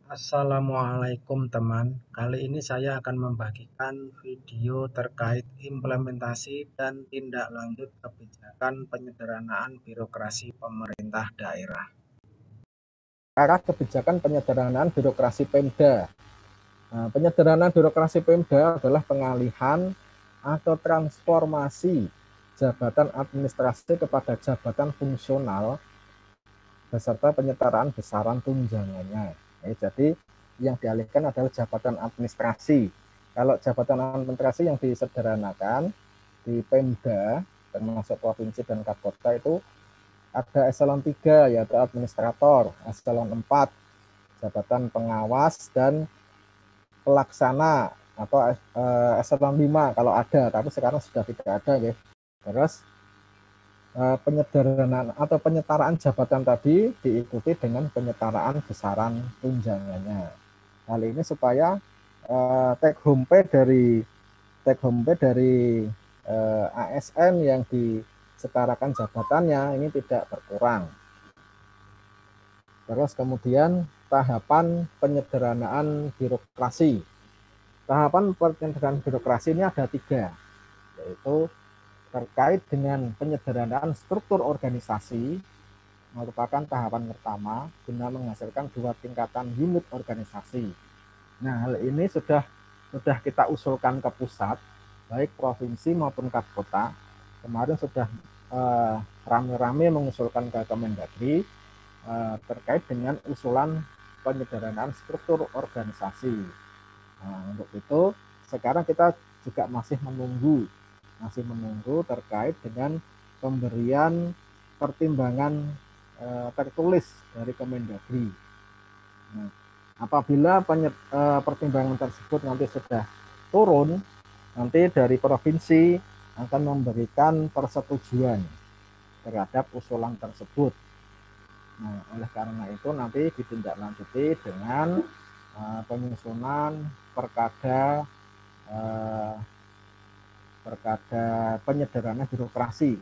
Assalamualaikum teman, kali ini saya akan membagikan video terkait implementasi dan tindak lanjut kebijakan penyederhanaan birokrasi pemerintah daerah. Arah kebijakan penyederhanaan birokrasi Pemda. Nah, penyederhanaan birokrasi Pemda adalah pengalihan atau transformasi jabatan administrasi kepada jabatan fungsional beserta penyetaraan besaran tunjangannya. Jadi yang dialihkan adalah jabatan administrasi. Kalau jabatan administrasi yang disederhanakan di Pemda termasuk provinsi dan kota itu ada eselon 3 yaitu administrator, eselon 4 jabatan pengawas dan pelaksana atau eselon 5 kalau ada, tapi sekarang sudah tidak ada ya. Terus penyederhanaan atau penyetaraan jabatan tadi diikuti dengan penyetaraan besaran tunjangannya. Hal ini supaya take home pay dari ASN yang disetarakan jabatannya ini tidak berkurang. Terus kemudian tahapan penyederhanaan birokrasi. Tahapan penyederhanaan birokrasi ini ada 3, yaitu terkait dengan penyederhanaan struktur organisasi merupakan tahapan pertama guna menghasilkan 2 tingkatan unit organisasi. Nah, hal ini sudah kita usulkan ke pusat, baik provinsi maupun kota. Kemarin sudah rame-rame mengusulkan ke Kemendagri terkait dengan usulan penyederhanaan struktur organisasi. Nah, untuk itu sekarang kita juga masih menunggu terkait dengan pemberian pertimbangan tertulis dari Kemendagri. Nah, apabila pertimbangan tersebut nanti sudah turun, nanti dari provinsi akan memberikan persetujuan terhadap usulan tersebut. Nah, oleh karena itu nanti ditindaklanjuti dengan penyusunan perkada penyederhanaan birokrasi,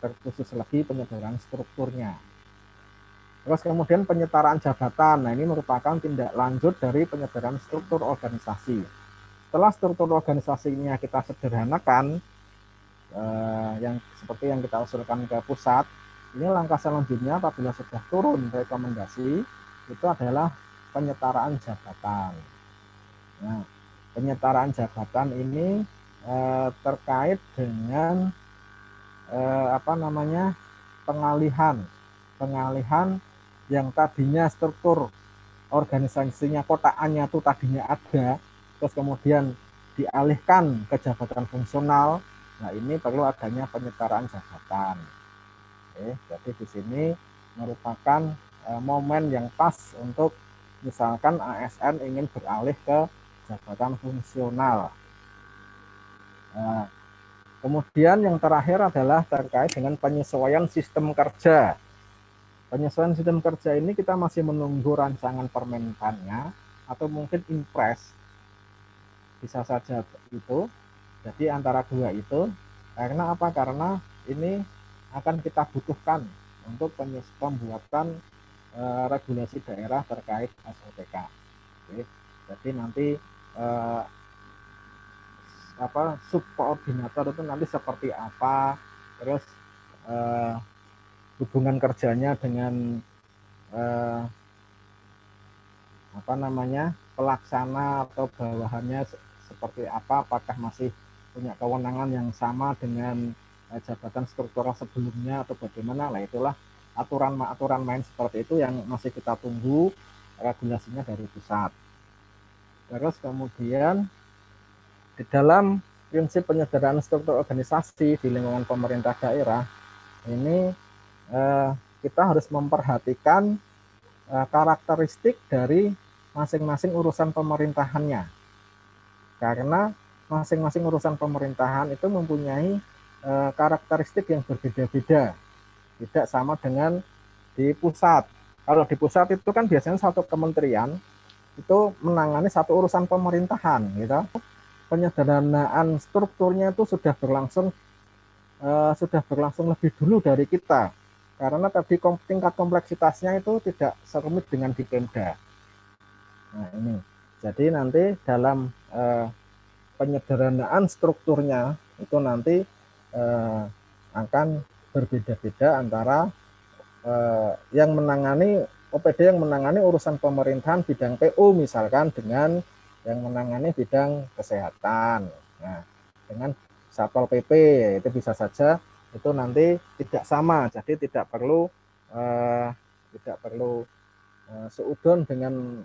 terkhusus lagi penyederhanaan strukturnya. Terus kemudian penyetaraan jabatan. Nah, ini merupakan tindak lanjut dari penyederhanaan struktur organisasi. Setelah struktur organisasinya kita sederhanakan, yang seperti yang kita usulkan ke pusat, ini langkah selanjutnya apabila sudah turun rekomendasi, itu adalah penyetaraan jabatan. Nah, penyetaraan jabatan ini terkait dengan pengalihan yang tadinya struktur organisasinya kotaannya itu tadinya ada, terus kemudian dialihkan ke jabatan fungsional. Nah, ini perlu adanya penyetaraan jabatan. Jadi di sini merupakan momen yang pas untuk misalkan ASN ingin beralih ke jabatan fungsional. Nah, kemudian yang terakhir adalah terkait dengan penyesuaian sistem kerja. Penyesuaian sistem kerja ini kita masih menunggu rancangan permentannya atau mungkin impres. Bisa saja itu. Jadi antara 2 itu. Karena apa? Karena ini akan kita butuhkan untuk pembuatan regulasi daerah terkait SOTK. Jadi nanti subkoordinator itu nanti seperti apa, terus hubungan kerjanya dengan pelaksana atau bawahannya seperti apa, apakah masih punya kewenangan yang sama dengan jabatan struktural sebelumnya atau bagaimana. Nah, itulah aturan main seperti itu yang masih kita tunggu regulasinya dari pusat. Terus kemudian di dalam prinsip penyederhanaan struktur organisasi di lingkungan pemerintah daerah ini kita harus memperhatikan karakteristik dari masing-masing urusan pemerintahannya, karena masing-masing urusan pemerintahan itu mempunyai karakteristik yang berbeda-beda, tidak sama dengan di pusat. Kalau di pusat itu kan biasanya satu kementerian itu menangani satu urusan pemerintahan, gitu. Penyederhanaan strukturnya itu sudah berlangsung lebih dulu dari kita, karena tadi tingkat kompleksitasnya itu tidak serumit dengan di Pemda. Nah, ini. Jadi nanti dalam penyederhanaan strukturnya itu nanti akan berbeda-beda antara yang menangani OPD yang menangani urusan pemerintahan bidang PU misalkan dengan yang menangani bidang kesehatan. Nah, dengan Satpol PP itu bisa saja itu nanti tidak sama, jadi tidak perlu seudon dengan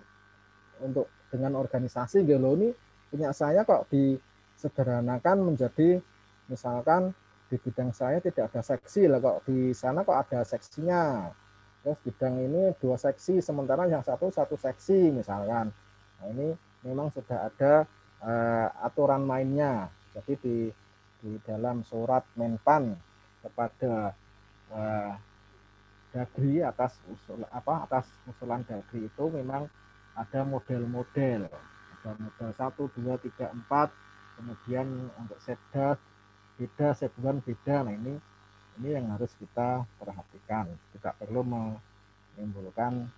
organisasi gitu loh, ini punya saya kok disederhanakan menjadi misalkan di bidang saya tidak ada seksi lah, kok di sana kok ada seksinya, terus bidang ini 2 seksi sementara yang satu seksi misalkan. Nah, ini memang sudah ada aturan mainnya. Jadi di dalam surat Menpan kepada Dagri atas usulan Dagri itu memang ada model-model, ada model 1, 2, 3, 4, kemudian untuk Setda beda, Setban beda. Nah, ini yang harus kita perhatikan, tidak perlu menimbulkan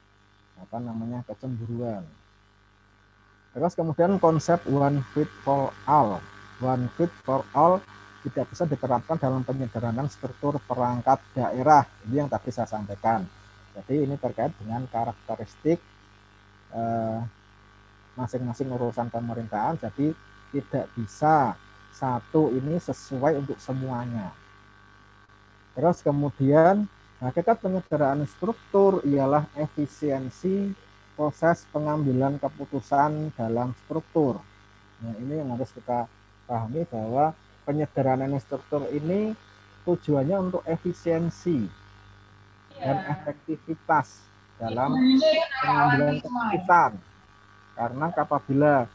kecemburuan. Terus kemudian konsep one fit for all. One fit for all tidak bisa diterapkan dalam penyederhanaan struktur perangkat daerah. Ini yang tadi saya sampaikan. Jadi ini terkait dengan karakteristik masing-masing urusan pemerintahan. Jadi tidak bisa satu ini sesuai untuk semuanya. Terus kemudian hakikat penyederhanaan struktur ialah efisiensi proses pengambilan keputusan dalam struktur. Nah, ini yang harus kita pahami bahwa penyederhanaan struktur ini tujuannya untuk efisiensi dan efektivitas dalam pengambilan keputusan. Karena apabila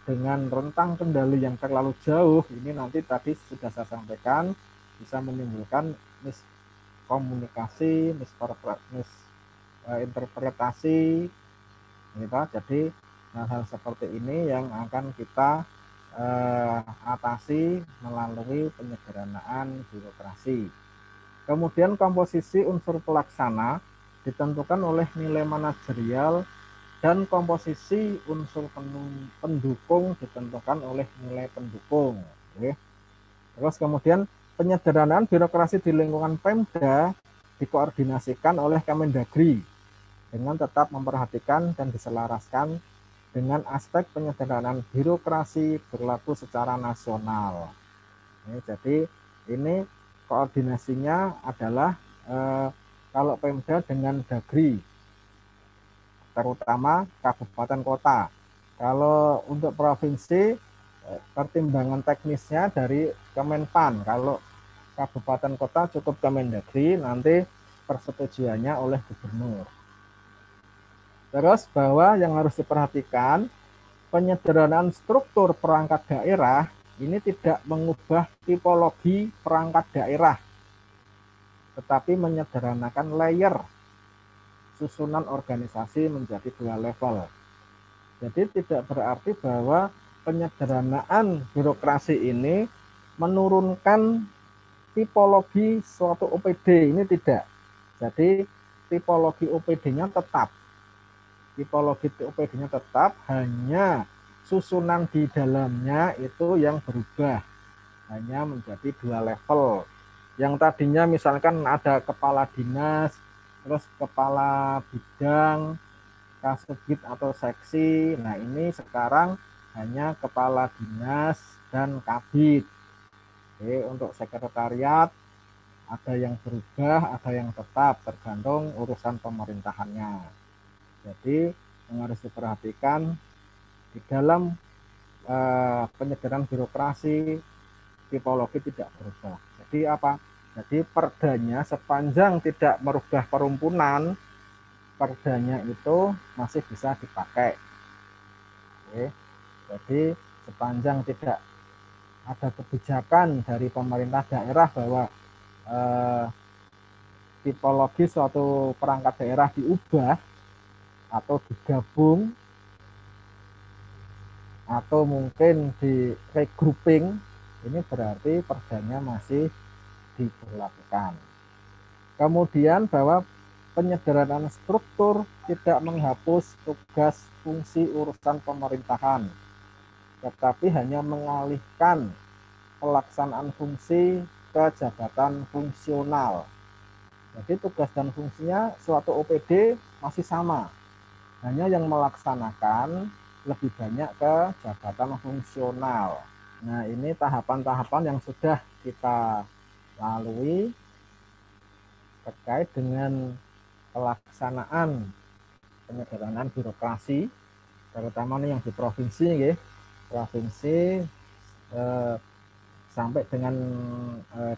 dengan rentang kendali yang terlalu jauh, ini nanti tadi sudah saya sampaikan bisa menimbulkan miskomunikasi, misinterpretasi, gitu. Jadi hal-hal seperti ini yang akan kita atasi melalui penyederhanaan birokrasi. Kemudian komposisi unsur pelaksana ditentukan oleh nilai manajerial dan komposisi unsur pendukung ditentukan oleh nilai pendukung. Oke. Terus kemudian penyederhanaan birokrasi di lingkungan Pemda dikoordinasikan oleh Kemendagri dengan tetap memperhatikan dan diselaraskan dengan aspek penyederhanaan birokrasi berlaku secara nasional. Jadi ini koordinasinya adalah kalau Pemda dengan Dagri, terutama kabupaten kota. Kalau untuk provinsi, pertimbangan teknisnya dari Kemenpan. Kalau kabupaten kota cukup Kemendagri, nanti persetujuannya oleh gubernur. Terus bahwa yang harus diperhatikan, penyederhanaan struktur perangkat daerah ini tidak mengubah tipologi perangkat daerah, tetapi menyederhanakan layer susunan organisasi menjadi 2 level. Jadi tidak berarti bahwa penyederhanaan birokrasi ini menurunkan tipologi suatu OPD, ini tidak. Jadi tipologi OPD-nya tetap. Tipologi OPD-nya tetap, hanya susunan di dalamnya itu yang berubah, hanya menjadi 2 level. Yang tadinya misalkan ada kepala dinas, terus kepala bidang, kasubdit atau seksi. Nah, ini sekarang hanya kepala dinas dan kabid. Oke, untuk sekretariat ada yang berubah, ada yang tetap, tergantung urusan pemerintahannya. Jadi yang harus diperhatikan di dalam penyederhanaan birokrasi, tipologi tidak berubah. Jadi apa? Jadi perdanya sepanjang tidak merubah perumpunan, perdanya itu masih bisa dipakai. Oke. Jadi sepanjang tidak ada kebijakan dari pemerintah daerah bahwa tipologi suatu perangkat daerah diubah atau digabung atau mungkin di regrouping, ini berarti perdanya masih diberlakukan. Kemudian bahwa penyederhanaan struktur tidak menghapus tugas fungsi urusan pemerintahan, tetapi hanya mengalihkan pelaksanaan fungsi ke jabatan fungsional. Jadi tugas dan fungsinya suatu OPD masih sama, hanya yang melaksanakan lebih banyak ke jabatan fungsional. Nah, ini tahapan-tahapan yang sudah kita lalui terkait dengan pelaksanaan penyederhanaan birokrasi, terutama nih yang di provinsi, ya. Provinsi sampai dengan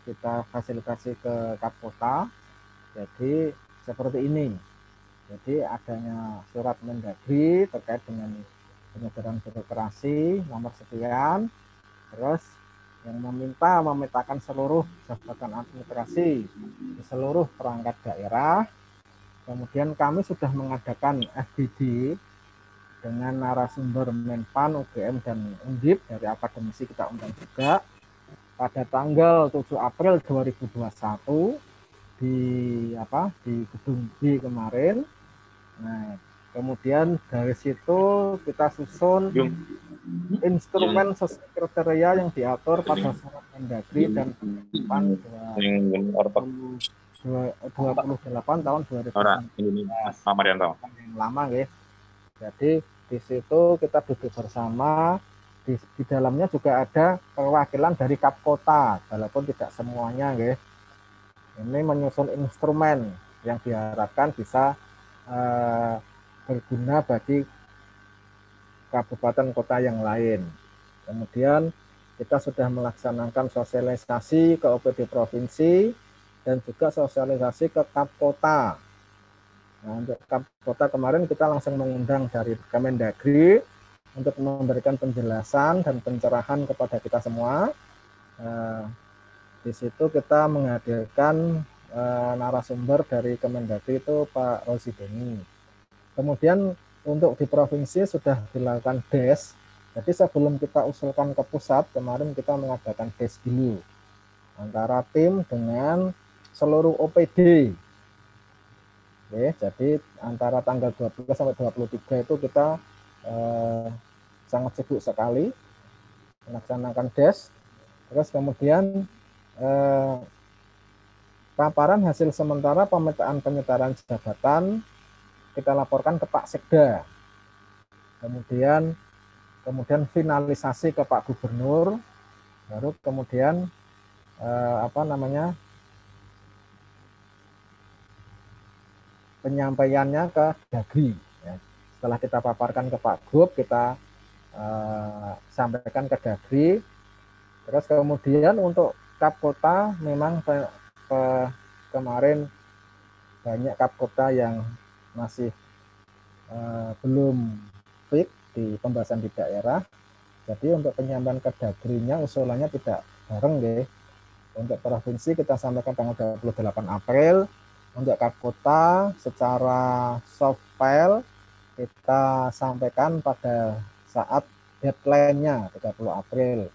kita fasilitasi ke Kapkota. Jadi seperti ini. Jadi adanya surat Mendagri terkait dengan penyederhanaan birokrasi nomor sekian, terus yang memetakan seluruh jabatan administrasi di seluruh perangkat daerah. Kemudian kami sudah mengadakan FGD dengan narasumber Menpan, UGM, dan Undip, dari akademisi kita undang juga pada tanggal 7 April 2021 di Gedung B kemarin. Nah, kemudian dari situ kita susun instrumen sesuai kriteria yang diatur pada surat Mendagri dan Menpan 28 tahun 2019 yang lama, ya. Jadi di situ kita duduk bersama, di dalamnya juga ada perwakilan dari Kapkota, walaupun tidak semuanya, ya. Ini menyusun instrumen yang diharapkan bisa berguna bagi kabupaten kota yang lain. Kemudian kita sudah melaksanakan sosialisasi ke OPD provinsi dan juga sosialisasi ke Kapkota. Nah, untuk Kapkota kemarin kita langsung mengundang dari Kemendagri untuk memberikan penjelasan dan pencerahan kepada kita semua. Di situ kita menghadirkan narasumber dari Kemendagri itu Pak Rosideni. Kemudian untuk di provinsi sudah dilakukan DES. Jadi sebelum kita usulkan ke pusat, kemarin kita mengadakan DES dulu antara tim dengan seluruh OPD. Oke, jadi antara tanggal 12 sampai 23 itu kita sangat sibuk sekali melaksanakan DES. Terus kemudian paparan hasil sementara pemetaan penyetaraan jabatan kita laporkan ke Pak Sekda. Kemudian finalisasi ke Pak Gubernur, baru kemudian penyampaiannya ke Dagri. Ya. Setelah kita paparkan ke Pak Gub, kita sampaikan ke Dagri. Terus kemudian untuk Kapkota memang kemarin banyak Kapkota yang masih belum fix di pembahasan di daerah. Jadi untuk penyampaian ke Dagrinya usulannya tidak bareng, ya. Untuk provinsi kita sampaikan tanggal 28 April. Untuk Kapkota secara soft file kita sampaikan pada saat deadline-nya 30 April.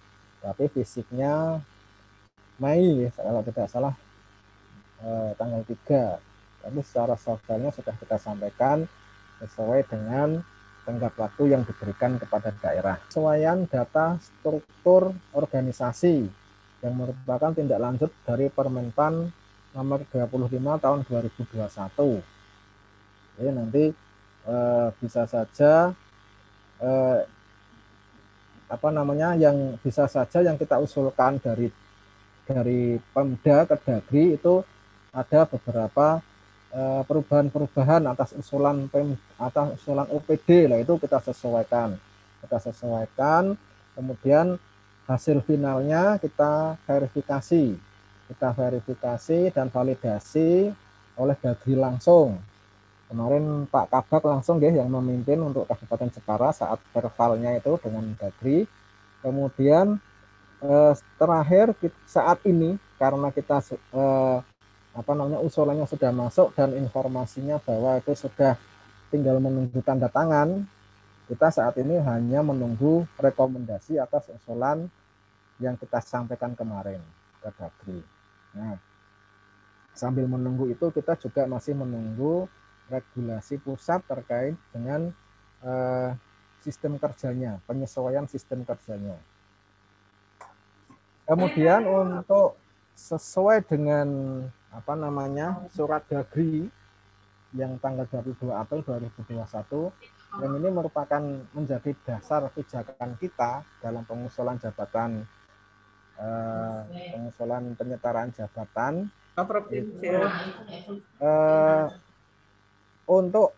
Tapi fisiknya Mei, kalau tidak salah tanggal 3. Tapi secara soft file-nya sudah kita sampaikan sesuai dengan tenggat waktu yang diberikan kepada daerah. Penyesuaian data struktur organisasi yang merupakan tindak lanjut dari Permenpan nomor 25 tahun 2021. Jadi nanti bisa saja yang bisa saja yang kita usulkan dari Pemda ke Dagri itu ada beberapa perubahan-perubahan atas usulan OPD lah, itu kita sesuaikan. Kemudian hasil finalnya kita verifikasi dan validasi oleh Dagri langsung. Kemarin Pak Kabak langsung, ya, yang memimpin untuk Kabupaten Jepara saat verbalnya itu dengan Dagri. Kemudian terakhir saat ini karena kita usulannya sudah masuk dan informasinya bahwa itu sudah tinggal menunggu tanda tangan, kita saat ini hanya menunggu rekomendasi atas usulan yang kita sampaikan kemarin ke Dagri. Nah, Sambil menunggu itu kita juga masih menunggu regulasi pusat terkait dengan sistem kerjanya, penyesuaian sistem kerjanya. Kemudian untuk sesuai dengan surat Dagri yang tanggal 22 April 2021 yang ini merupakan menjadi dasar pijakan kita dalam pengusulan penyetaraan jabatan itu, untuk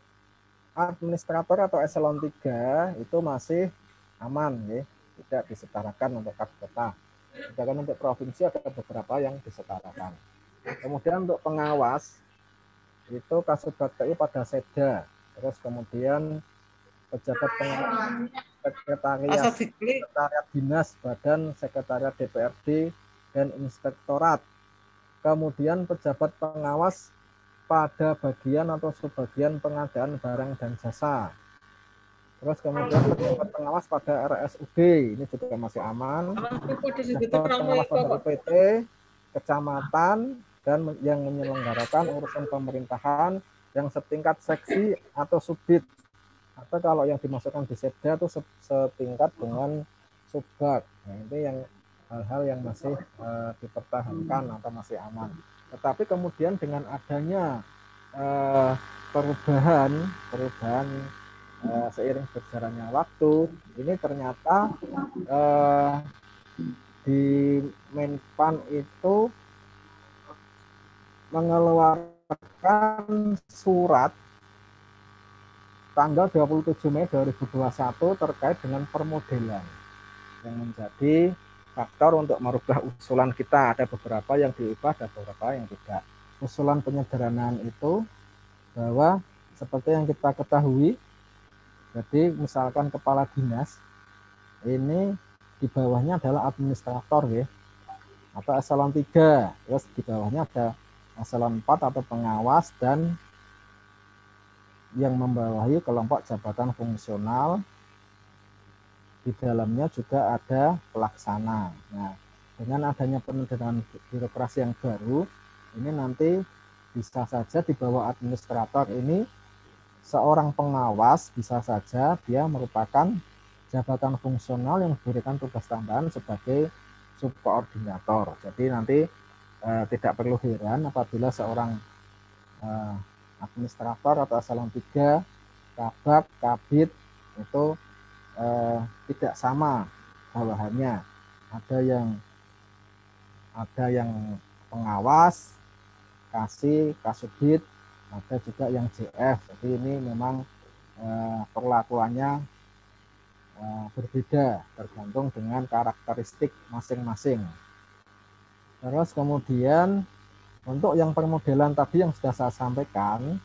administrator atau eselon 3 itu masih aman ya, tidak disetarakan untuk kota. Sedangkan untuk provinsi ada beberapa yang disetarakan. Kemudian untuk pengawas itu Kasubag TU pada Seda, terus kemudian pejabat pengawas sekretariat dinas, badan sekretariat DPRD dan inspektorat. Kemudian pejabat pengawas pada bagian atau subbagian pengadaan barang dan jasa. Terus kemudian pejabat pengawas pada RSUD, ini juga masih aman. Pejabat pengawas pada UPT, kecamatan, dan yang menyelenggarakan urusan pemerintahan yang setingkat seksi atau subdit. Atau kalau yang dimasukkan di Setda itu setingkat dengan subbag. Nah, ini yang hal-hal yang masih dipertahankan atau masih aman. Tetapi kemudian dengan adanya perubahan seiring berjalannya waktu, ini ternyata di Menpan itu mengeluarkan surat tanggal 27 Mei 2021 terkait dengan permodelan yang menjadi faktor untuk merubah usulan kita. Ada beberapa yang diubah, ada beberapa yang tidak. Usulan penyederhanaan itu bahwa seperti yang kita ketahui, jadi misalkan kepala dinas ini di bawahnya adalah administrator ya, atau eselon 3, terus di bawahnya ada eselon 4 atau pengawas, dan yang membawahi kelompok jabatan fungsional, di dalamnya juga ada pelaksana. Nah, dengan adanya penyederhanaan birokrasi yang baru, ini nanti bisa saja di bawah administrator ini seorang pengawas bisa saja dia merupakan jabatan fungsional yang diberikan tugas tambahan sebagai subkoordinator. Jadi nanti tidak perlu heran apabila seorang administrator atau eselon 3, kabag, kabid itu tidak sama bawahannya. Ada yang pengawas, kasubdit, ada juga yang JF. Jadi ini memang perlakuannya berbeda tergantung dengan karakteristik masing-masing. Terus kemudian untuk yang permodelan tadi yang sudah saya sampaikan,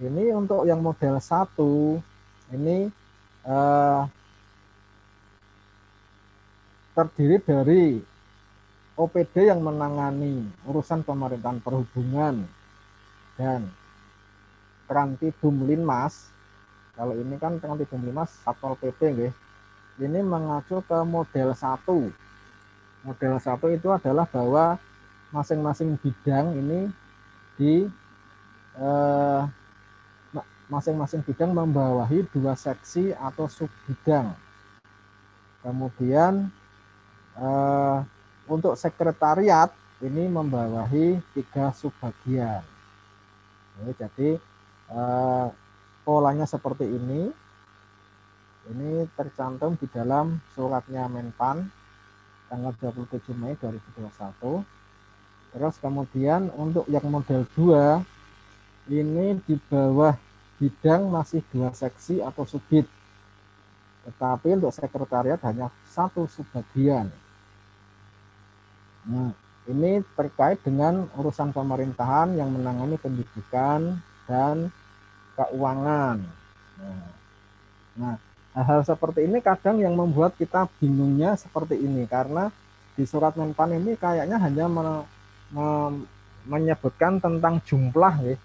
ini untuk yang model 1 ini terdiri dari OPD yang menangani urusan pemerintahan perhubungan dan Trantidum Linmas. Kalau ini kan Trantidum Linmas Satpol PP nggih. Ini mengacu ke model 1. Model 1 itu adalah bahwa masing-masing bidang ini masing-masing bidang membawahi 2 seksi atau subbidang. Kemudian untuk sekretariat ini membawahi 3 subbagian. Jadi polanya seperti ini. Ini tercantum di dalam suratnya Menpan tanggal 27 Mei 2021. Terus kemudian untuk yang model 2 ini di bawah bidang masih 2 seksi atau subbid. Tetapi untuk sekretariat hanya 1 subbagian. Nah, ini terkait dengan urusan pemerintahan yang menangani pendidikan dan keuangan. Nah, hal-hal seperti ini kadang yang membuat kita bingungnya seperti ini, karena di surat Menpan ini kayaknya hanya menyebutkan tentang jumlah ya,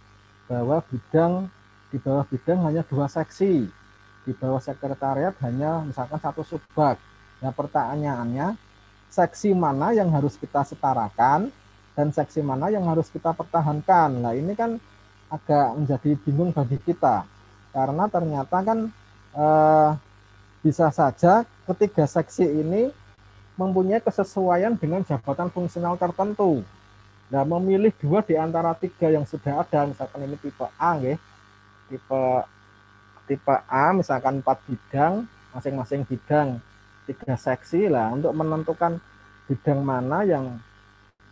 bahwa di bawah bidang hanya 2 seksi, di bawah sekretariat hanya misalkan 1 subbag. Nah, pertanyaannya, seksi mana yang harus kita setarakan dan seksi mana yang harus kita pertahankan. Nah, ini kan agak menjadi bingung bagi kita, karena ternyata kan bisa saja ketiga seksi ini mempunyai kesesuaian dengan jabatan fungsional tertentu. Nah, memilih dua di antara tiga yang sudah ada, misalkan ini tipe A, ya, tipe A, misalkan 4 bidang, masing-masing bidang 3 seksi lah, untuk menentukan bidang mana yang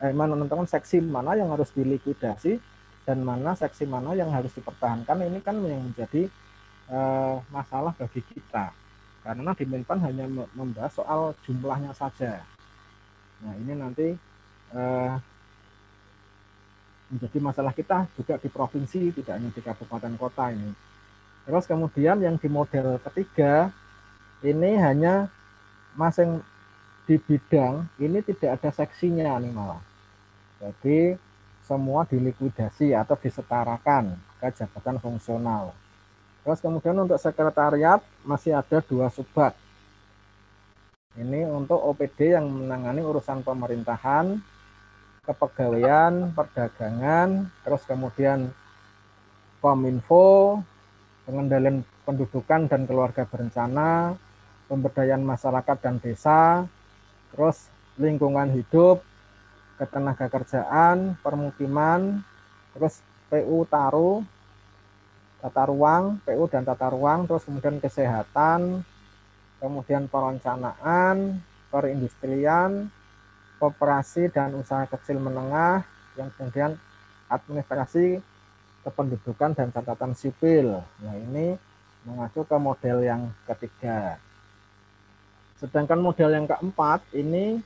menentukan seksi mana yang harus dilikuidasi dan mana seksi mana yang harus dipertahankan. Ini kan yang menjadi masalah bagi kita, karena di Menpan hanya membahas soal jumlahnya saja. Nah, ini nanti menjadi masalah kita juga di provinsi, tidak hanya di kabupaten kota ini. Terus kemudian yang di model ketiga, ini hanya masing di bidang ini tidak ada seksinya nih malah. Jadi semua dilikuidasi atau disetarakan ke jabatan fungsional. Terus kemudian untuk sekretariat masih ada 2 subbab. Ini untuk OPD yang menangani urusan pemerintahan, kepegawaian, perdagangan, terus kemudian Kominfo, pengendalian pendudukan dan keluarga berencana, pemberdayaan masyarakat dan desa, terus lingkungan hidup, ketenagakerjaan, permukiman, terus PU tata ruang, PU dan tata ruang, terus kemudian kesehatan, kemudian perencanaan, perindustrian, koperasi dan usaha kecil menengah, yang kemudian administrasi, kependudukan dan catatan sipil. Nah, ini mengacu ke model yang ketiga. Sedangkan model yang keempat ini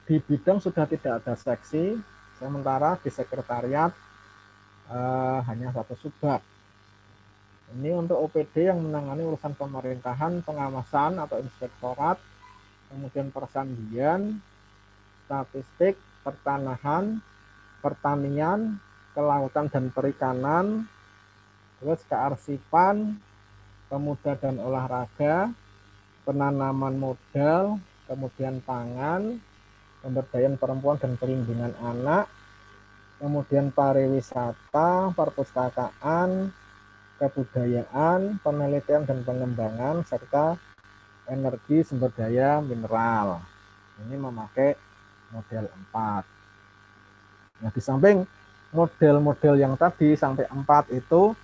di bidang sudah tidak ada seksi, sementara di sekretariat hanya 1 subbab. Ini untuk OPD yang menangani urusan pemerintahan, pengawasan atau inspektorat, kemudian persandian, statistik, pertanahan, pertanian, kelautan dan perikanan, terus kearsipan, pemuda dan olahraga, penanaman modal, kemudian pangan, pemberdayaan perempuan dan perlindungan anak, kemudian pariwisata, perpustakaan, kebudayaan, penelitian dan pengembangan, serta energi sumber daya mineral. Ini memakai model 4. Nah, di samping model-model yang tadi sampai 4 itu,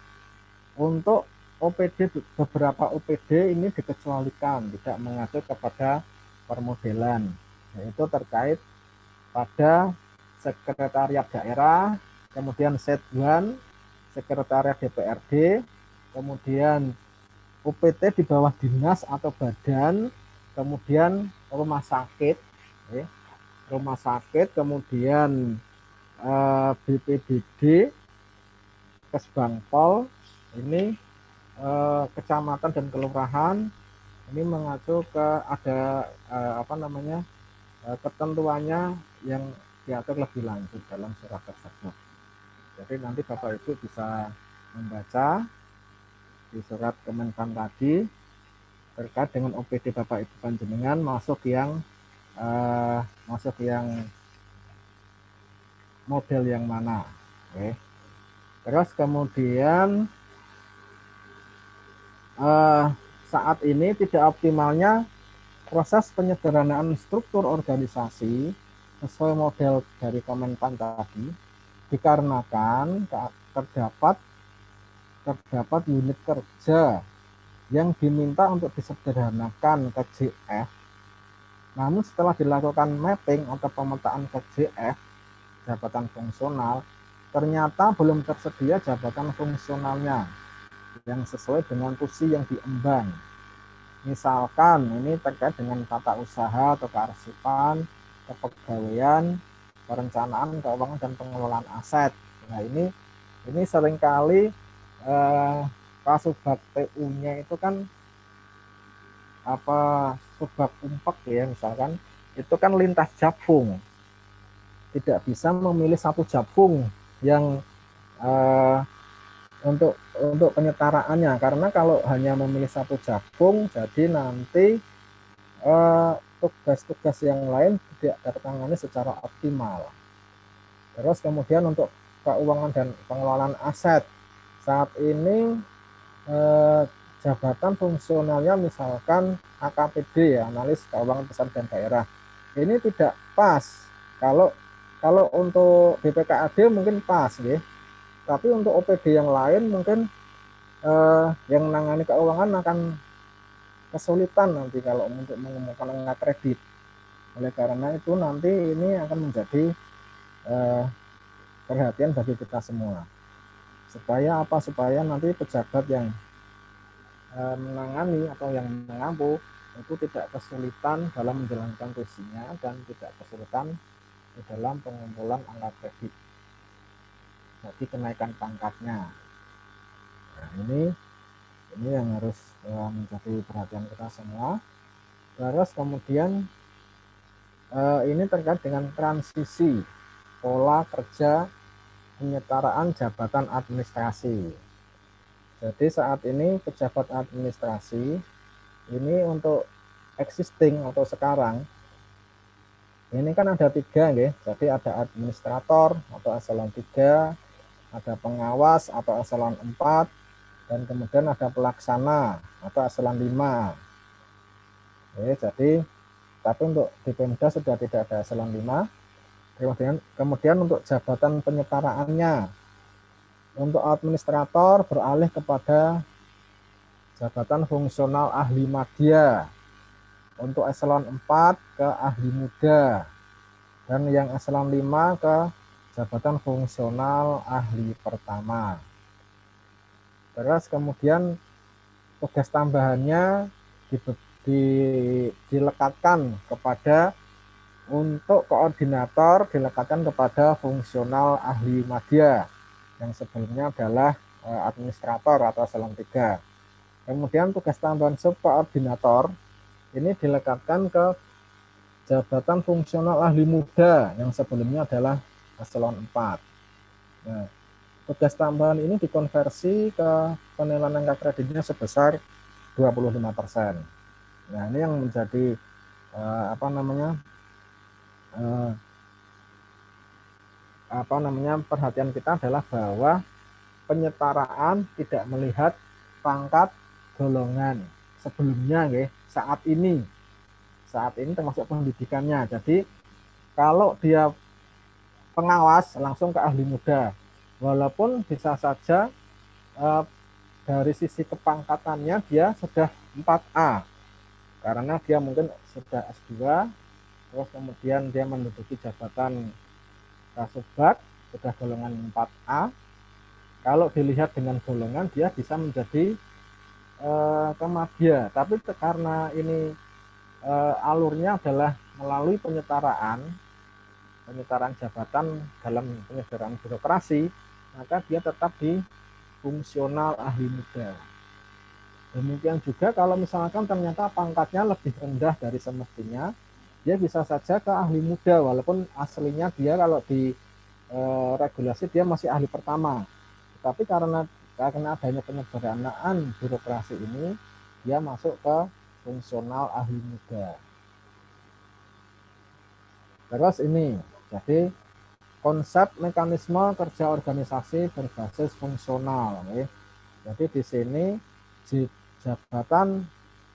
untuk OPD, beberapa OPD ini dikecualikan, tidak mengacu kepada permodelan, yaitu terkait pada sekretariat daerah, kemudian Setwan, sekretariat DPRD, kemudian UPT di bawah dinas atau badan, kemudian rumah sakit, kemudian BPBD, Kesbangpol, ini kecamatan dan kelurahan, ini mengacu ke ada ketentuannya yang diatur lebih lanjut dalam surat tersebut. Jadi nanti Bapak Ibu bisa membaca di surat Kemenpan tadi terkait dengan OPD Bapak Ibu panjenengan masuk yang model yang mana. Oke. Terus kemudian saat ini tidak optimalnya proses penyederhanaan struktur organisasi sesuai model dari Kemenpan tadi dikarenakan terdapat unit kerja yang diminta untuk disederhanakan ke JF. Namun setelah dilakukan mapping atau pemetaan ke JF jabatan fungsional, ternyata belum tersedia jabatan fungsionalnya yang sesuai dengan tusi yang diemban. Misalkan ini terkait dengan tata usaha atau kearsipan, kepegawaian, perencanaan keuangan dan pengelolaan aset. Nah, ini seringkali subbab PU-nya itu kan subbab umpek ya, misalkan itu kan lintas jabung, tidak bisa memilih satu jabung yang untuk penyetaraannya, karena kalau hanya memilih satu jabung jadi nanti tugas-tugas yang lain tidak tertangani secara optimal. Terus kemudian untuk keuangan dan pengelolaan aset, saat ini jabatan fungsionalnya misalkan AKPD ya, analis keuangan pusat dan daerah. Ini tidak pas. Kalau untuk BPKAD mungkin pas ya. Tapi untuk OPD yang lain mungkin yang menangani keuangan akan kesulitan nanti kalau untuk mengumumkan angka kredit. Oleh karena itu nanti ini akan menjadi perhatian bagi kita semua. Supaya apa? Supaya nanti pejabat yang menangani atau yang mengampu itu tidak kesulitan dalam menjalankan tugasnya dan tidak kesulitan di dalam pengumpulan angka kredit. Jadi kenaikan pangkatnya. Nah, ini yang harus menjadi perhatian kita semua. Terus kemudian ini terkait dengan transisi pola kerja penyetaraan jabatan administrasi. Jadi saat ini pejabat administrasi ini untuk existing atau sekarang ini kan ada 3 ya. Jadi ada administrator atau eselon 3, ada pengawas atau eselon 4, dan kemudian ada pelaksana atau eselon 5. Jadi tapi untuk di Pemda sudah tidak ada eselon 5. Kemudian untuk jabatan penyetaraannya, untuk administrator beralih kepada jabatan fungsional ahli madya, untuk eselon 4 ke ahli muda, dan yang eselon 5 ke jabatan fungsional ahli pertama. Terus kemudian tugas tambahannya dilekatkan kepada untuk koordinator dilekatkan kepada fungsional ahli madya yang sebelumnya adalah administrator atau eselon 3. Kemudian tugas tambahan subkoordinator ini dilekatkan ke jabatan fungsional ahli muda yang sebelumnya adalah eselon 4. Nah, tugas tambahan ini dikonversi ke penilaian angka kreditnya sebesar 25%. Nah, ini yang menjadi perhatian kita adalah bahwa penyetaraan tidak melihat pangkat golongan sebelumnya ya, saat ini termasuk pendidikannya. Jadi kalau dia pengawas langsung ke ahli muda, walaupun bisa saja dari sisi kepangkatannya dia sudah 4A karena dia mungkin sudah S2, terus kemudian dia menduduki jabatan Kasubag sudah golongan 4A. Kalau dilihat dengan golongan dia bisa menjadi kemadya, tapi karena ini alurnya adalah melalui penyetaraan jabatan dalam penyederhanaan birokrasi, maka dia tetap di fungsional ahli muda. Demikian juga kalau misalkan ternyata pangkatnya lebih rendah dari semestinya, dia bisa saja ke ahli muda walaupun aslinya dia kalau di regulasi dia masih ahli pertama. Tapi karena adanya penyederhanaan birokrasi ini, dia masuk ke fungsional ahli muda. Terus ini, jadi konsep mekanisme kerja organisasi berbasis fungsional. Jadi di sini jabatan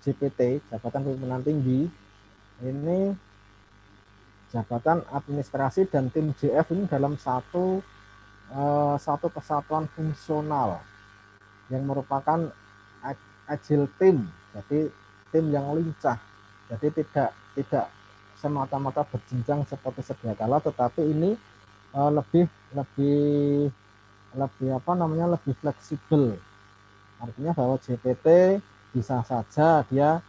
JPT, jabatan pimpinan tinggi, ini jabatan administrasi dan tim JF ini dalam satu kesatuan fungsional yang merupakan agile team, jadi tim yang lincah, jadi tidak semata-mata berjenjang seperti sedia kala, tetapi ini lebih fleksibel. Artinya bahwa JPT bisa saja dia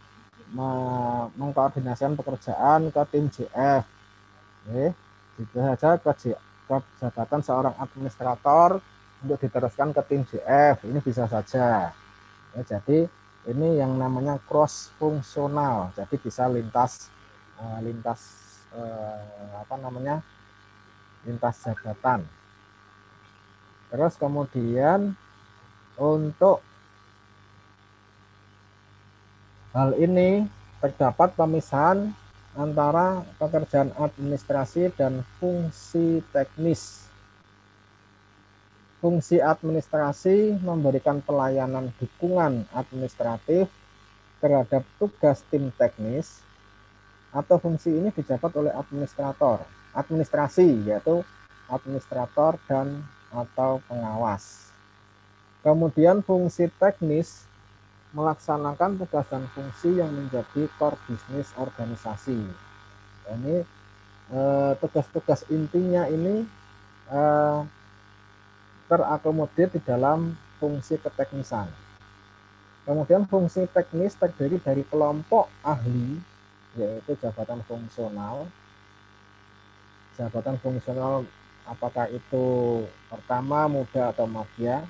mengkoordinasikan pekerjaan ke tim JF, bisa saja ke jabatan seorang administrator untuk diteruskan ke tim JF, ini bisa saja. Jadi ini yang namanya cross fungsional, jadi bisa lintas jabatan. Terus kemudian untuk hal ini terdapat pemisahan antara pekerjaan administrasi dan fungsi teknis. Fungsi administrasi memberikan pelayanan dukungan administratif terhadap tugas tim teknis, atau fungsi ini dijabat oleh administrator administrasi, yaitu administrator dan atau pengawas. Kemudian fungsi teknis melaksanakan tugas dan fungsi yang menjadi core bisnis organisasi. Ini tugas-tugas intinya ini terakomodir di dalam fungsi keteknisan. Kemudian fungsi teknis terdiri dari kelompok ahli, yaitu jabatan fungsional. Jabatan fungsional apakah itu pertama, muda, atau madya,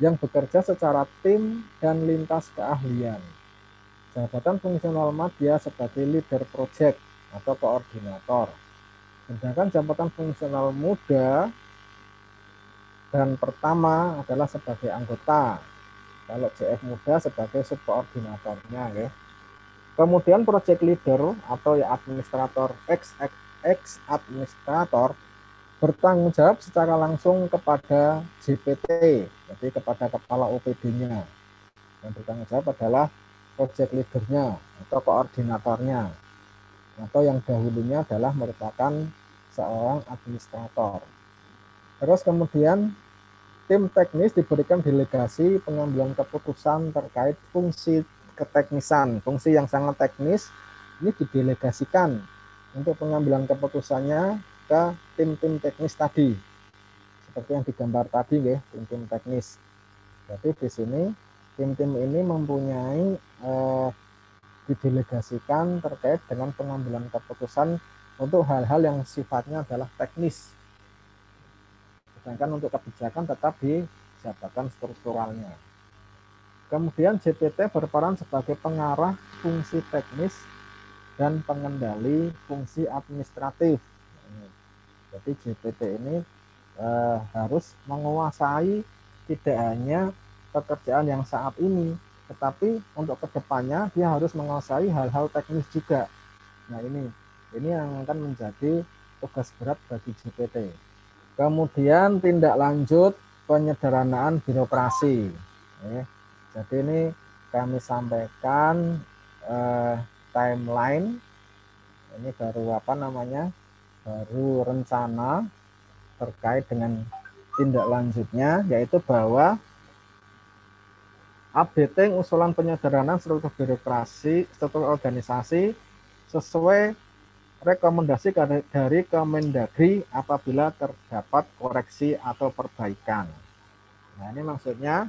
yang bekerja secara tim dan lintas keahlian. Jabatan fungsional madya sebagai leader project atau koordinator. Sedangkan jabatan fungsional muda dan pertama adalah sebagai anggota. Kalau JF muda sebagai subkoordinatornya, ya. Kemudian project leader atau ya administrator ex administrator bertanggung jawab secara langsung kepada JPT, jadi kepada kepala OPD-nya. Yang bertanggung jawab adalah project leader-nya atau koordinatornya, atau yang dahulunya adalah merupakan seorang administrator. Terus kemudian tim teknis diberikan delegasi pengambilan keputusan terkait fungsi keteknisan. Fungsi yang sangat teknis ini didelegasikan untuk pengambilan keputusannya ke tim-tim teknis tadi. Seperti yang digambar tadi, ya, tim-tim teknis. Jadi di sini tim-tim ini mempunyai didelegasikan terkait dengan pengambilan keputusan untuk hal-hal yang sifatnya adalah teknis. Sedangkan untuk kebijakan tetap di jabatan strukturalnya. Kemudian JPT berperan sebagai pengarah fungsi teknis dan pengendali fungsi administratif. Jadi JPT ini harus menguasai tidak hanya pekerjaan yang saat ini, tetapi untuk kedepannya dia harus menguasai hal-hal teknis juga. Nah ini yang akan menjadi tugas berat bagi JPT. Kemudian tindak lanjut penyederhanaan birokrasi. Jadi ini kami sampaikan timeline. Ini baru baru rencana terkait dengan tindak lanjutnya, yaitu bahwa updating usulan penyederhanaan struktur birokrasi, struktur organisasi sesuai rekomendasi dari Kemendagri apabila terdapat koreksi atau perbaikan. Nah, ini maksudnya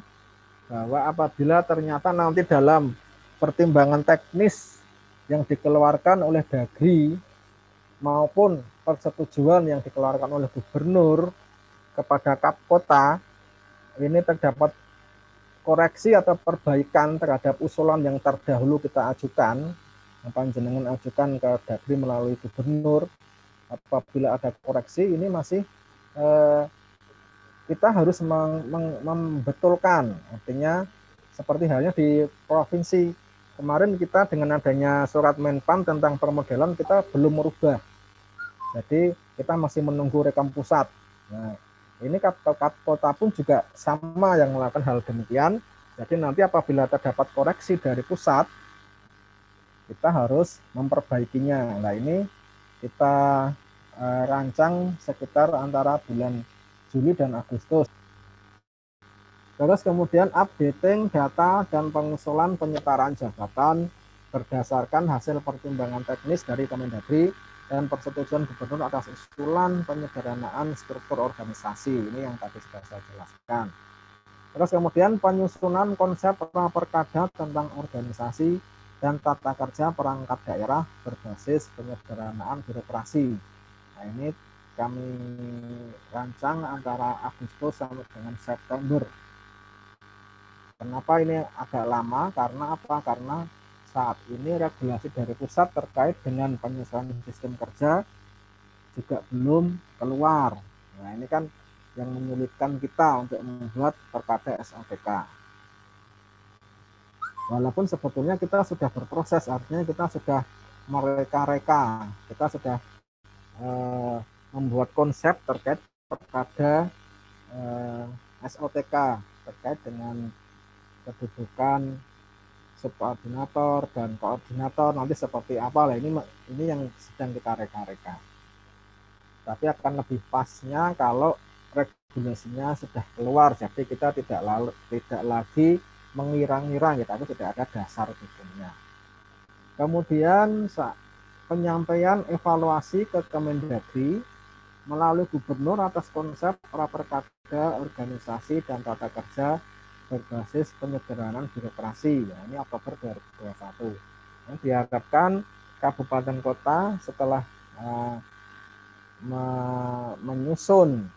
bahwa apabila ternyata nanti dalam pertimbangan teknis yang dikeluarkan oleh Dagri maupun persetujuan yang dikeluarkan oleh gubernur kepada Kap Kota, ini terdapat koreksi atau perbaikan terhadap usulan yang terdahulu kita ajukan, panjenengan ajukan ke Dagri melalui gubernur. Apabila ada koreksi, ini masih kita harus membetulkan. Artinya seperti halnya di provinsi kemarin, kita dengan adanya surat Menpan tentang permodelan kita belum merubah, jadi kita masih menunggu rekam pusat. Nah, ini Kap Kota pun juga sama yang melakukan hal demikian. Jadi nanti apabila terdapat koreksi dari pusat, kita harus memperbaikinya. Nah, ini kita rancang sekitar antara bulan Juli dan Agustus. Terus kemudian updating data dan pengusulan penyetaraan jabatan berdasarkan hasil pertimbangan teknis dari Kemendagri dan persetujuan gubernur atas usulan penyederhanaan struktur organisasi. Ini yang tadi sudah saya jelaskan. Terus kemudian penyusunan konsep praperkada tentang organisasi dan tata kerja perangkat daerah berbasis penyederhanaan birokrasi. Nah, ini kami rancang antara Agustus sampai dengan September. Kenapa ini agak lama? Karena apa? Karena saat ini regulasi dari pusat terkait dengan penyusunan sistem kerja juga belum keluar. Nah, ini kan yang menyulitkan kita untuk membuat perkada SAPK. Walaupun sebetulnya kita sudah berproses, artinya kita sudah mereka-reka. Kita sudah membuat konsep terkait pada SOTK terkait dengan kedudukan subordinator dan koordinator nanti seperti apa lah, ini yang sedang kita reka-reka. Tapi akan lebih pasnya kalau regulasinya sudah keluar, jadi kita tidak lagi mengira-ngira gitu, tapi tidak ada dasar hukumnya. Kemudian penyampaian evaluasi ke Kemendagri melalui gubernur atas konsep praperkada organisasi dan tata kerja berbasis penyederhanaan birokrasi. Ya, ini Oktober 2021. Yang diharapkan kabupaten kota setelah menyusun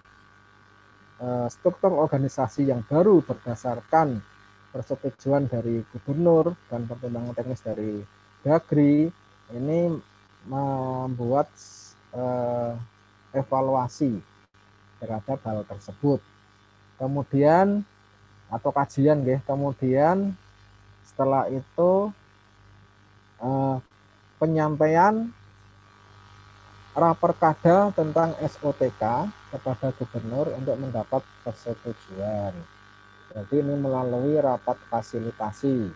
struktur organisasi yang baru berdasarkan persetujuan dari gubernur dan pertimbangan teknis dari Dagri, ini membuat evaluasi terhadap hal tersebut. Kemudian atau kajian ya. Kemudian setelah itu penyampaian raperkada tentang SOTK kepada gubernur untuk mendapat persetujuan. Jadi ini melalui rapat fasilitasi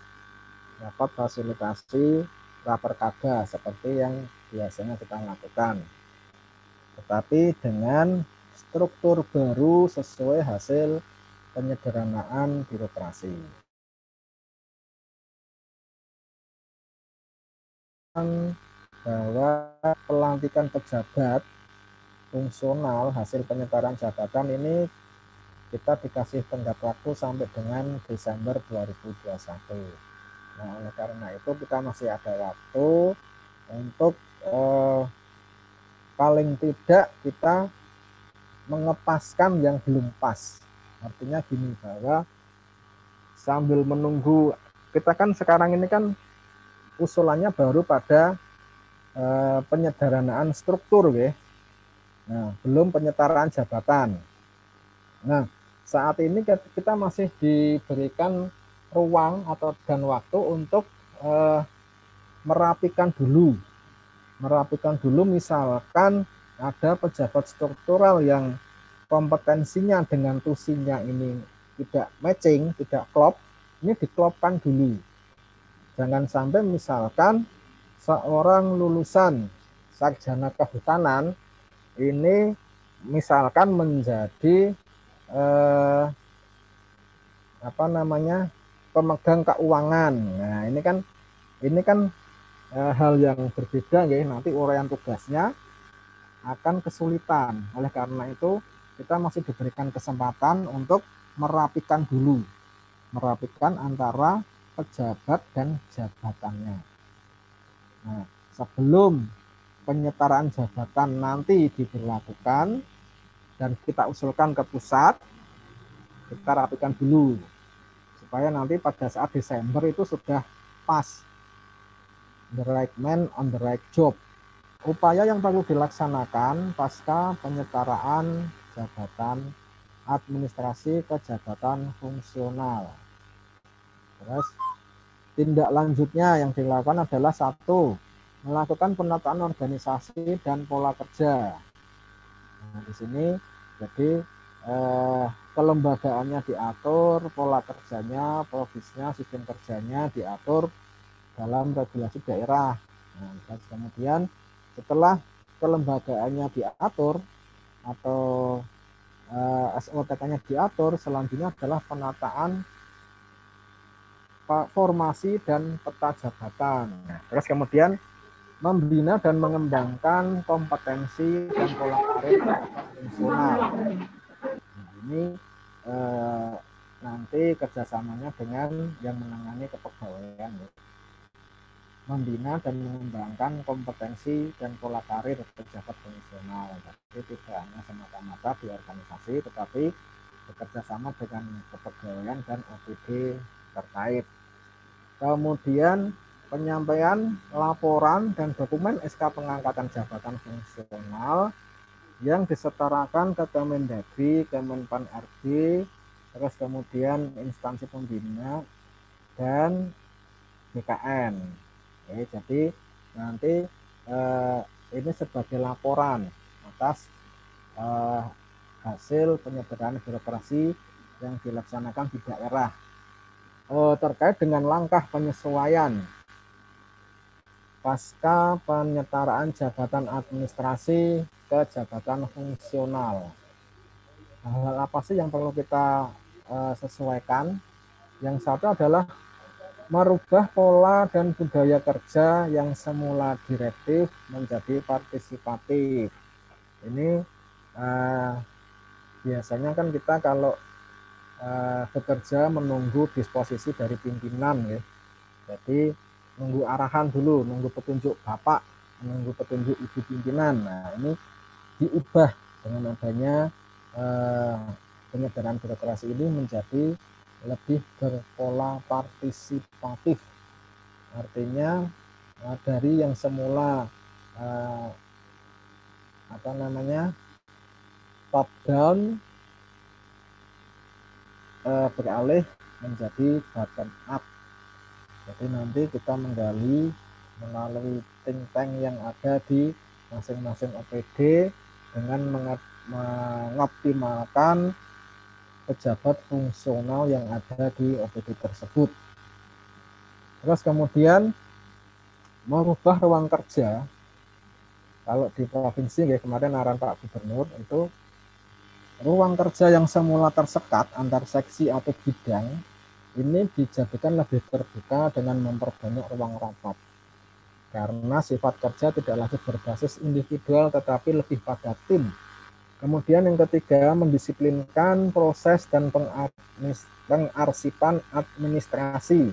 raperkada seperti yang biasanya kita lakukan, tetapi dengan struktur baru sesuai hasil penyederhanaan birokrasi. Bahwa pelantikan pejabat fungsional hasil penyebaran jabatan ini kita dikasih tenggat waktu sampai dengan Desember 2021. Nah, oleh karena itu kita masih ada waktu untuk paling tidak kita mengepaskan yang belum pas. Artinya gini, bahwa sambil menunggu, kita kan sekarang ini kan usulannya baru pada penyederhanaan struktur ya. Nah, belum penyetaraan jabatan. Nah, saat ini kita masih diberikan ruang atau dan waktu untuk merapikan dulu. Misalkan ada pejabat struktural yang kompetensinya dengan tusinya ini tidak matching, tidak klop, ini diklopkan dulu. Jangan sampai misalkan seorang lulusan sarjana kehutanan ini misalkan menjadi pemegang keuangan. Nah, ini kan hal yang berbeda ya, nanti uraian tugasnya akan kesulitan. Oleh karena itu kita masih diberikan kesempatan untuk merapikan antara pejabat dan jabatannya. Nah, sebelum penyetaraan jabatan nanti diberlakukan dan kita usulkan ke pusat, kita rapikan dulu supaya nanti pada saat Desember itu sudah pas, the right man on the right job. Upaya yang perlu dilaksanakan pasca penyetaraan jabatan administrasi ke jabatan fungsional. Terus tindak lanjutnya yang dilakukan adalah 1, melakukan penataan organisasi dan pola kerja. Nah, di sini jadi kelembagaannya diatur, pola kerjanya, profisinya, sistem kerjanya diatur dalam regulasi daerah. Nah, terus kemudian setelah kelembagaannya diatur atau SOTK-nya diatur, selanjutnya adalah penataan formasi dan peta jabatan. Nah, terus kemudian membina dan mengembangkan kompetensi dan pola karir fungsional. Nah, ini nanti kerjasamanya dengan yang menangani kepegawaian. Membina dan mengembangkan kompetensi dan pola karir pejabat fungsional. Jadi tidak hanya semata-mata di organisasi, tetapi bekerja sama dengan kepegawaian dan OPD terkait. Kemudian penyampaian laporan dan dokumen SK pengangkatan jabatan fungsional yang disetarakan ke Kemendagri, Kemenpan RB, terus kemudian instansi pembina dan BKN. Oke, jadi nanti ini sebagai laporan atas hasil penyederhanaan birokrasi yang dilaksanakan di daerah. Terkait dengan langkah penyesuaian pasca penyetaraan jabatan administrasi ke jabatan fungsional. Hal apa sih yang perlu kita sesuaikan? Yang satu adalah merubah pola dan budaya kerja yang semula direktif menjadi partisipatif. Ini biasanya kan kita kalau bekerja menunggu disposisi dari pimpinan ya. Jadi nunggu arahan dulu, nunggu petunjuk bapak, nunggu petunjuk ibu pimpinan. Nah ini diubah dengan adanya penyederhanaan birokrasi ini menjadi lebih berpola partisipatif. Artinya dari yang semula top down beralih menjadi bottom up. Jadi nanti kita menggali melalui think tank yang ada di masing-masing OPD dengan mengoptimalkan pejabat fungsional yang ada di OPD tersebut. Terus kemudian merubah ruang kerja. Kalau di provinsi ya, kemarin arahan Pak Gubernur itu ruang kerja yang semula tersekat antar seksi atau bidang ini dijadikan lebih terbuka dengan memperbanyak ruang rapat. Karena sifat kerja tidak lagi berbasis individual tetapi lebih pada tim. Kemudian yang ketiga, mendisiplinkan proses dan pengarsipan administrasi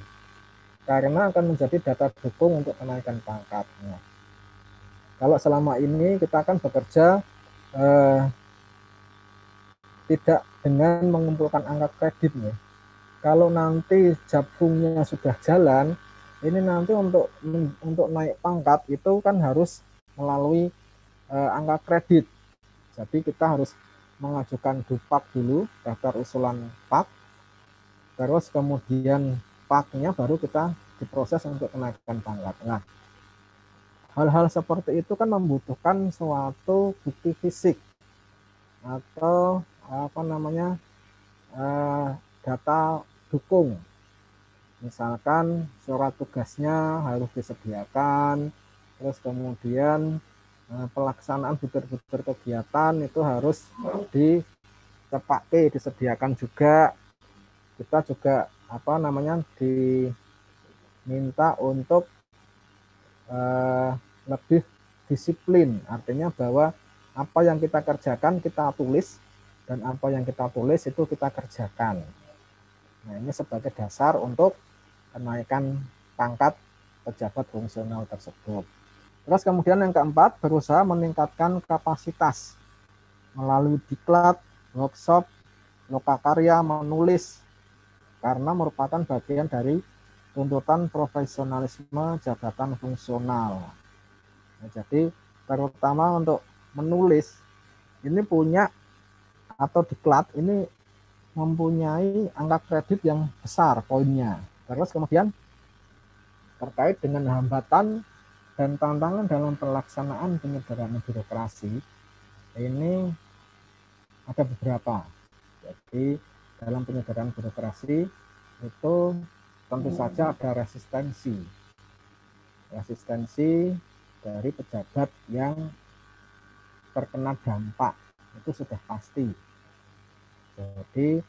karena akan menjadi data dukung untuk kenaikan pangkatnya. Kalau selama ini kita akan bekerja tidak dengan mengumpulkan angka kredit ya. Kalau nanti jabungnya sudah jalan, ini nanti untuk naik pangkat itu kan harus melalui angka kredit. Jadi kita harus mengajukan DUPAK dulu, daftar usulan PAK, terus kemudian PAK-nya baru kita diproses untuk kenaikan pangkat. Nah, hal-hal seperti itu kan membutuhkan suatu bukti fisik atau data dukung. Misalkan surat tugasnya harus disediakan, terus kemudian pelaksanaan butir-butir kegiatan itu harus disediakan juga. Kita juga diminta untuk lebih disiplin, artinya bahwa apa yang kita kerjakan kita tulis dan apa yang kita tulis itu kita kerjakan. Nah ini sebagai dasar untuk kenaikan pangkat pejabat fungsional tersebut. Terus kemudian yang keempat, berusaha meningkatkan kapasitas melalui diklat, workshop, lokakarya, menulis, karena merupakan bagian dari tuntutan profesionalisme jabatan fungsional. Nah, jadi terutama untuk menulis ini punya atau diklat ini mempunyai angka kredit yang besar poinnya. Terus kemudian terkait dengan hambatan dan tantangan dalam pelaksanaan penyederhanaan birokrasi ini ada beberapa. Jadi dalam penyederhanaan birokrasi itu tentu saja ada resistensi dari pejabat yang terkena dampak, itu sudah pasti. Jadi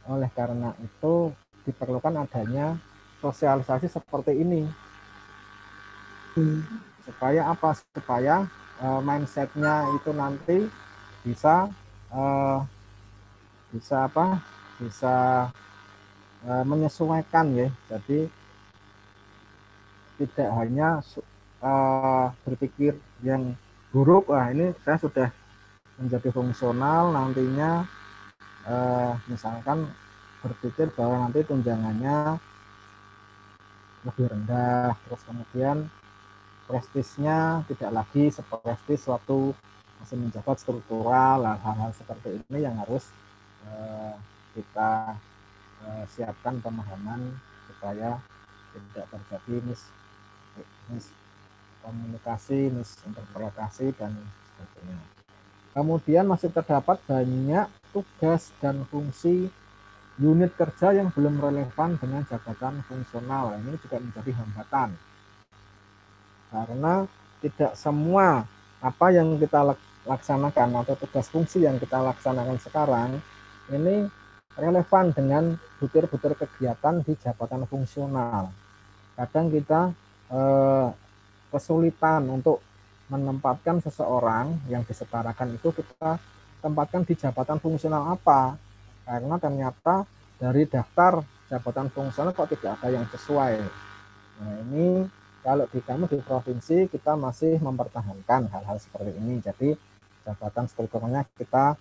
oleh karena itu diperlukan adanya sosialisasi seperti ini. Supaya apa? Supaya mindsetnya itu nanti bisa menyesuaikan ya. Jadi tidak hanya berpikir yang buruk, ini saya sudah menjadi fungsional, nantinya misalkan berpikir bahwa nanti tunjangannya lebih rendah, terus kemudian prestisnya tidak lagi seprestis suatu masih menjabat struktural. Hal-hal seperti ini yang harus kita siapkan pemahaman supaya tidak terjadi komunikasi, misinterpretasi, dan sebagainya. Kemudian masih terdapat banyak tugas dan fungsi unit kerja yang belum relevan dengan jabatan fungsional. Ini juga menjadi hambatan. Karena tidak semua apa yang kita laksanakan atau tugas fungsi yang kita laksanakan sekarang ini relevan dengan butir-butir kegiatan di jabatan fungsional. Kadang kita kesulitan untuk menempatkan seseorang yang disetarakan itu kita tempatkan di jabatan fungsional apa, karena ternyata dari daftar jabatan fungsional kok tidak ada yang sesuai. Nah, ini kalau di kami di provinsi kita masih mempertahankan hal-hal seperti ini. Jadi jabatan strukturnya kita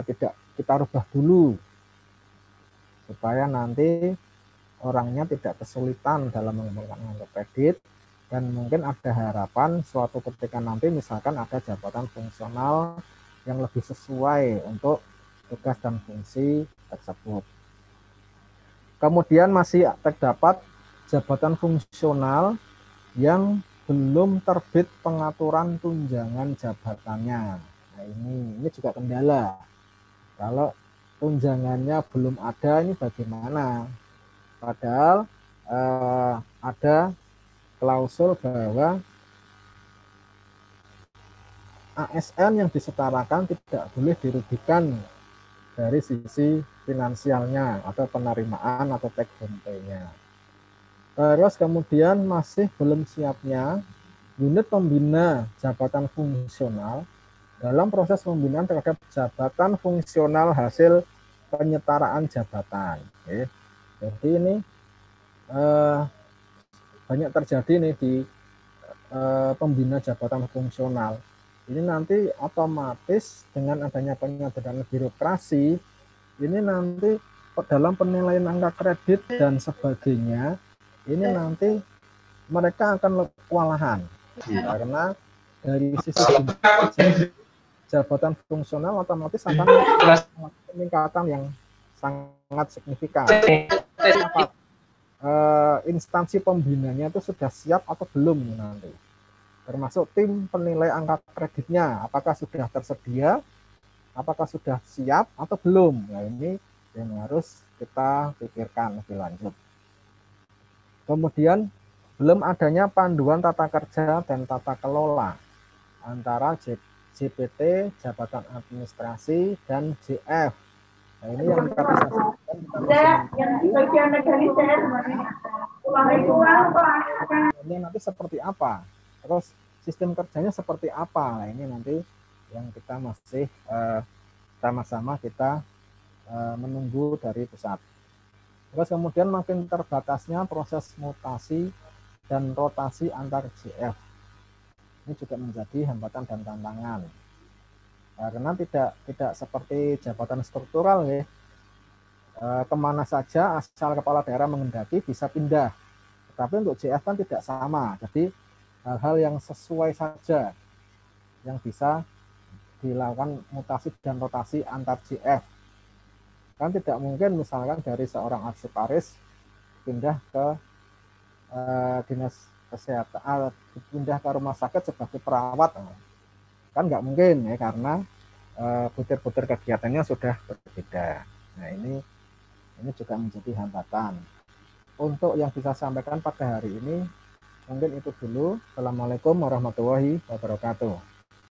tidak kita rubah dulu supaya nanti orangnya tidak kesulitan dalam mengumpulkan kredit, dan mungkin ada harapan suatu ketika nanti misalkan ada jabatan fungsional yang lebih sesuai untuk tugas dan fungsi tersebut. Kemudian masih terdapat jabatan fungsional yang belum terbit pengaturan tunjangan jabatannya. Nah, ini juga kendala. Kalau tunjangannya belum ada, ini bagaimana? Padahal ada klausul bahwa ASN yang disetarakan tidak boleh dirugikan dari sisi finansialnya atau penerimaan atau take home pay-nya. Terus kemudian masih belum siapnya unit pembina jabatan fungsional dalam proses pembinaan terhadap jabatan fungsional hasil penyetaraan jabatan. Oke. Jadi ini banyak terjadi nih di pembina jabatan fungsional. Ini nanti otomatis dengan adanya penyederhanaan birokrasi, ini nanti dalam penilaian angka kredit dan sebagainya, ini nanti mereka akan kewalahan karena dari sisi jabatan fungsional otomatis akan peningkatan yang sangat signifikan. Instansi pembinanya itu sudah siap atau belum nanti, termasuk tim penilai angka kreditnya apakah sudah tersedia, apakah sudah siap atau belum. Nah, ini yang harus kita pikirkan lebih lanjut. Kemudian belum adanya panduan tata kerja dan tata kelola antara JPT, jabatan administrasi, dan JF. Nah, ini yang tadi saya sebutkan, ini nanti seperti apa, terus sistem kerjanya seperti apa. Nah, ini nanti yang kita masih sama-sama kita menunggu dari pusat. Terus kemudian makin terbatasnya proses mutasi dan rotasi antar JF. Ini juga menjadi hambatan dan tantangan. Karena tidak seperti jabatan struktural ya. Kemana saja asal kepala daerah mengendaki bisa pindah. Tetapi untuk JF kan tidak sama. Jadi hal-hal yang sesuai saja yang bisa dilakukan mutasi dan rotasi antar JF. Kan tidak mungkin misalkan dari seorang arsiparis pindah ke dinas kesehatan, pindah ke rumah sakit sebagai perawat, kan nggak mungkin ya, karena butir-butir kegiatannya sudah berbeda. Nah, ini juga menjadi hambatan. Untuk yang bisa sampaikan pada hari ini mungkin itu dulu. Assalamualaikum warahmatullahi wabarakatuh.